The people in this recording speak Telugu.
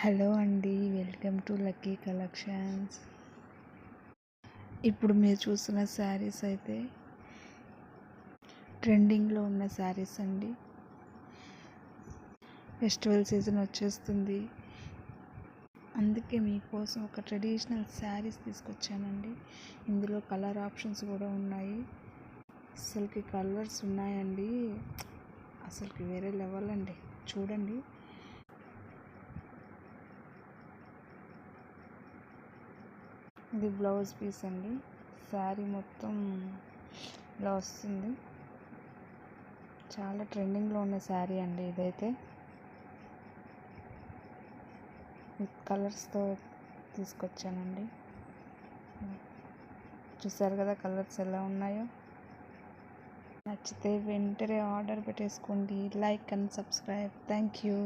హలో అండి, వెల్కమ్ టు లక్కీ కలెక్షన్స్. ఇప్పుడు మీరు చూస్తున్న శారీస్ అయితే ట్రెండింగ్లో ఉన్న శారీస్ అండి. ఫెస్టివల్ సీజన్ వచ్చేస్తుంది, అందుకే మీకోసం ఒక ట్రెడిషనల్ శారీస్ తీసుకొచ్చానండి. ఇందులో కలర్ ఆప్షన్స్ కూడా ఉన్నాయి. అసలుకి కలర్స్ ఉన్నాయండి, అసలుకి వేరే లెవెల్ అండి. చూడండి, ఇది బ్లౌజ్ పీస్ అండి. శారీ మొత్తం ఇలా వస్తుంది. చాలా ట్రెండింగ్లో ఉన్న శారీ అండి ఇదైతే. విత్ కలర్స్తో తీసుకొచ్చానండి. చూసారు కదా కలర్స్ ఎలా ఉన్నాయో. నచ్చితే వెంటనే ఆర్డర్ పెట్టేసుకోండి. Like and subscribe. Thank you.